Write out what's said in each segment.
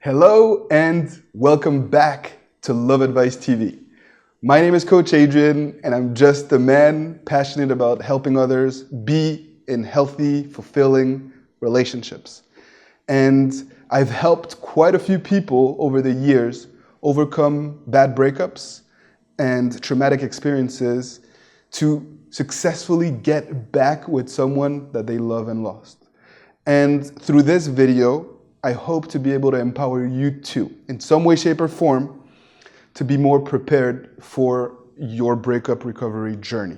Hello and welcome back to Love Advice TV. My name is Coach Adrian and I'm just a man passionate about helping others be in healthy, fulfilling relationships. And I've helped quite a few people over the years overcome bad breakups and traumatic experiences to successfully get back with someone that they love and lost. And through this video, I hope to be able to empower you too, in some way, shape, or form, to be more prepared for your breakup recovery journey.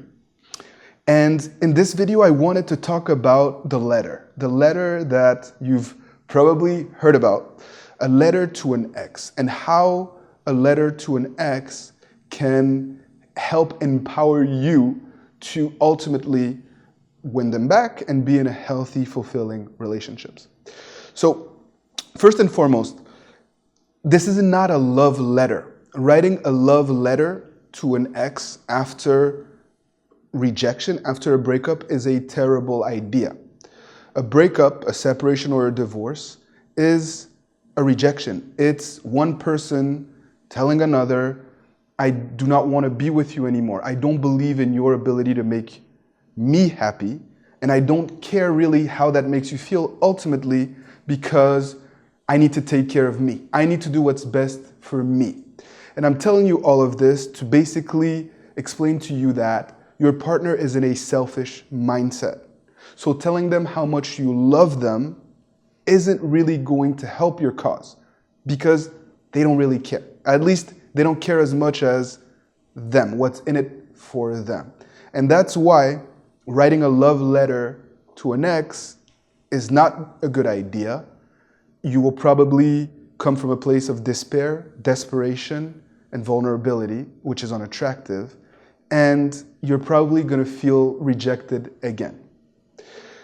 And in this video, I wanted to talk about the letter that you've probably heard about, a letter to an ex, and how a letter to an ex can help empower you to ultimately win them back and be in a healthy, fulfilling relationships. So, first and foremost, this is not a love letter. Writing a love letter to an ex after rejection, after a breakup, is a terrible idea. A breakup, a separation or a divorce, is a rejection. It's one person telling another, I do not want to be with you anymore. I don't believe in your ability to make me happy, and I don't care really how that makes you feel ultimately, because I need to take care of me. I need to do what's best for me. And I'm telling you all of this to basically explain to you that your partner is in a selfish mindset. So telling them how much you love them isn't really going to help your cause, because they don't really care. At least they don't care as much as them, what's in it for them. And that's why writing a love letter to an ex is not a good idea. You will probably come from a place of despair, desperation, and vulnerability, which is unattractive, and you're probably going to feel rejected again.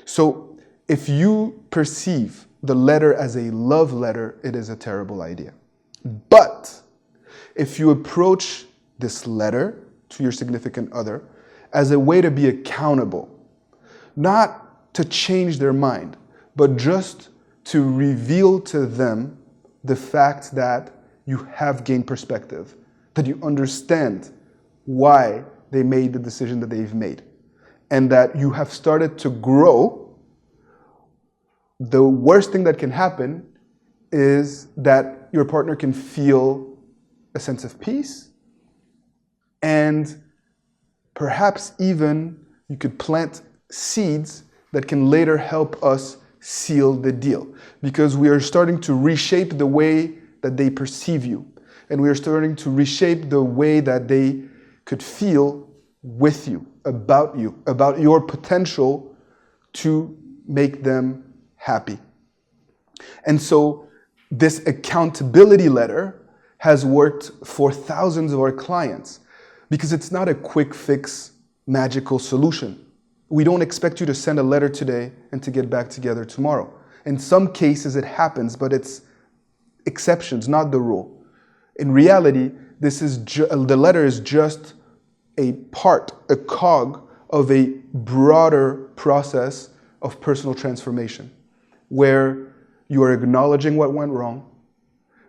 So if you perceive the letter as a love letter, it is a terrible idea. But if you approach this letter to your significant other as a way to be accountable, not to change their mind, but just to reveal to them the fact that you have gained perspective, that you understand why they made the decision that they've made, and that you have started to grow. The worst thing that can happen is that your partner can feel a sense of peace, and perhaps even you could plant seeds that can later help us seal the deal, because we are starting to reshape the way that they perceive you, and we are starting to reshape the way that they could feel with you, about your potential to make them happy. And so this accountability letter has worked for thousands of our clients, because it's not a quick fix, magical solution. We don't expect you to send a letter today and to get back together tomorrow. In some cases it happens, but it's exceptions, not the rule. In reality, the letter is just a part, a cog of a broader process of personal transformation, where you are acknowledging what went wrong,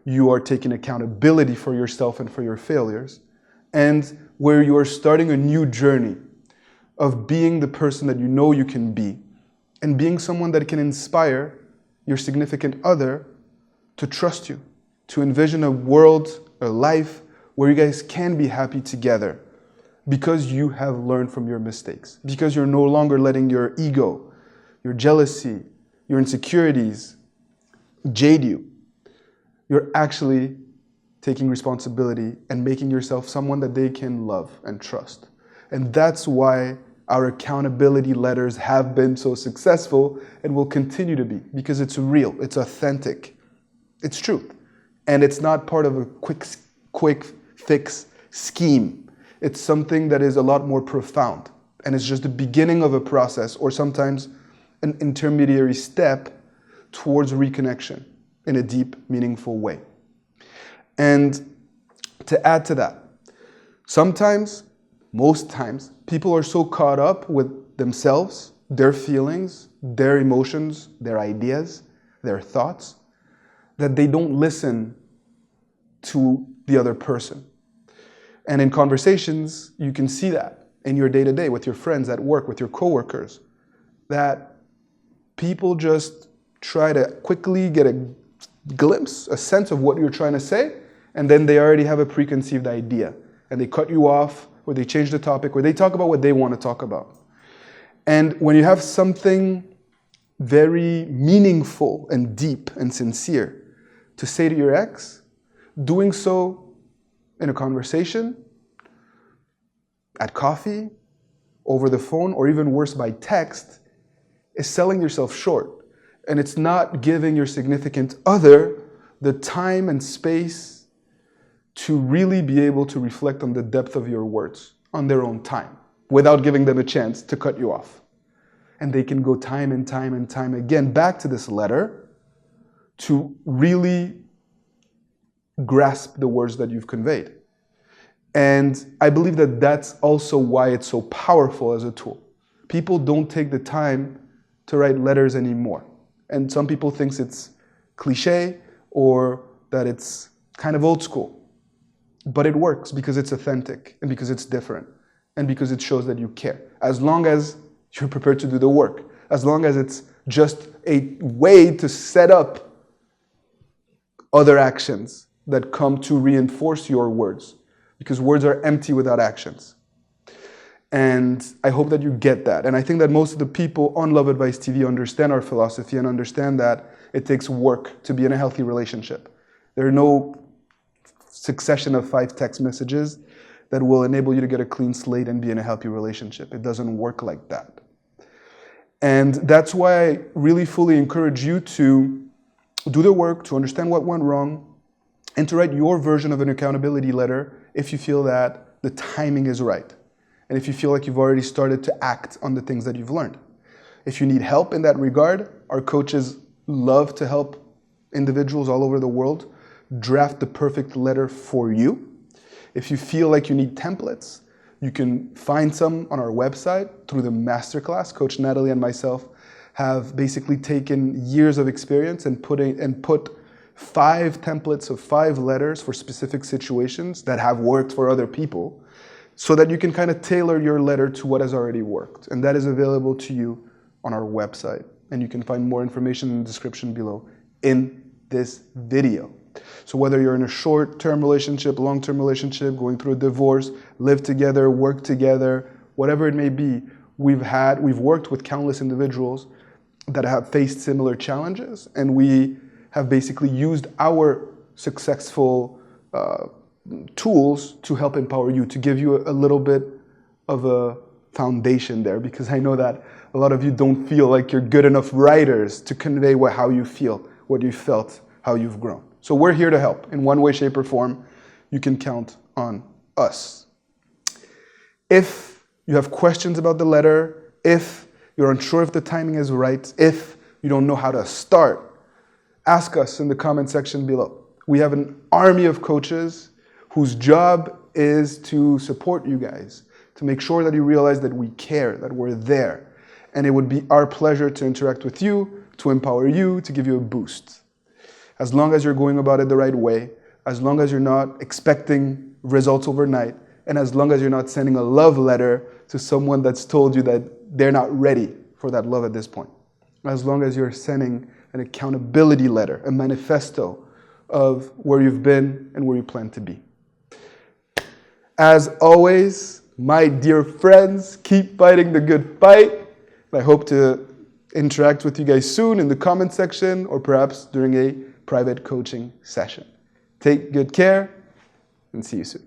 you are taking accountability for yourself and for your failures, and where you are starting a new journey of being the person that you know you can be, and being someone that can inspire your significant other to trust you, to envision a world, a life where you guys can be happy together, because you have learned from your mistakes, because you're no longer letting your ego, your jealousy, your insecurities jade you. You're actually taking responsibility and making yourself someone that they can love and trust. And that's why our accountability letters have been so successful and will continue to be, because it's real, it's authentic, it's truth. And it's not part of a quick fix scheme. It's something that is a lot more profound. And it's just the beginning of a process, or sometimes an intermediary step towards reconnection in a deep, meaningful way. And to add to that, sometimes, most times, people are so caught up with themselves, their feelings, their emotions, their ideas, their thoughts, that they don't listen to the other person. And in conversations, you can see that in your day-to-day with your friends at work, with your coworkers, that people just try to quickly get a glimpse, a sense of what you're trying to say, and then they already have a preconceived idea. And they cut you off, or they change the topic, or they talk about what they want to talk about. And when you have something very meaningful and deep and sincere to say to your ex, doing so in a conversation, at coffee, over the phone, or even worse by text, is selling yourself short. And it's not giving your significant other the time and space to really be able to reflect on the depth of your words on their own time, without giving them a chance to cut you off. And they can go time and time and time again back to this letter to really grasp the words that you've conveyed. And I believe that that's also why it's so powerful as a tool. People don't take the time to write letters anymore. And some people think it's cliche or that it's kind of old school. But it works because it's authentic and because it's different and because it shows that you care. As long as you're prepared to do the work, as long as it's just a way to set up other actions that come to reinforce your words, because words are empty without actions. And I hope that you get that. And I think that most of the people on Love Advice TV understand our philosophy and understand that it takes work to be in a healthy relationship. There are no succession of 5 text messages that will enable you to get a clean slate and be in a healthy relationship. It doesn't work like that. And that's why I really fully encourage you to do the work, to understand what went wrong, and to write your version of an accountability letter if you feel that the timing is right. And if you feel like you've already started to act on the things that you've learned. If you need help in that regard, our coaches love to help individuals all over the world draft the perfect letter for you. If you feel like you need templates, you can find some on our website through the masterclass. Coach Natalie and myself have basically taken years of experience and put 5 templates of 5 letters for specific situations that have worked for other people, so that you can kind of tailor your letter to what has already worked. And that is available to you on our website. And you can find more information in the description below in this video. So whether you're in a short-term relationship, long-term relationship, going through a divorce, live together, work together, whatever it may be, we've worked with countless individuals that have faced similar challenges, and we have basically used our successful tools to help empower you, to give you a little bit of a foundation there, because I know that a lot of you don't feel like you're good enough writers to convey how you feel, what you felt, how you've grown. So we're here to help in one way, shape, or form. You can count on us. If you have questions about the letter, if you're unsure if the timing is right, if you don't know how to start, ask us in the comment section below. We have an army of coaches whose job is to support you guys, to make sure that you realize that we care, that we're there. And it would be our pleasure to interact with you, to empower you, to give you a boost. As long as you're going about it the right way, as long as you're not expecting results overnight, and as long as you're not sending a love letter to someone that's told you that they're not ready for that love at this point. As long as you're sending an accountability letter, a manifesto of where you've been and where you plan to be. As always, my dear friends, keep fighting the good fight. I hope to interact with you guys soon in the comment section or perhaps during a private coaching session. Take good care and see you soon.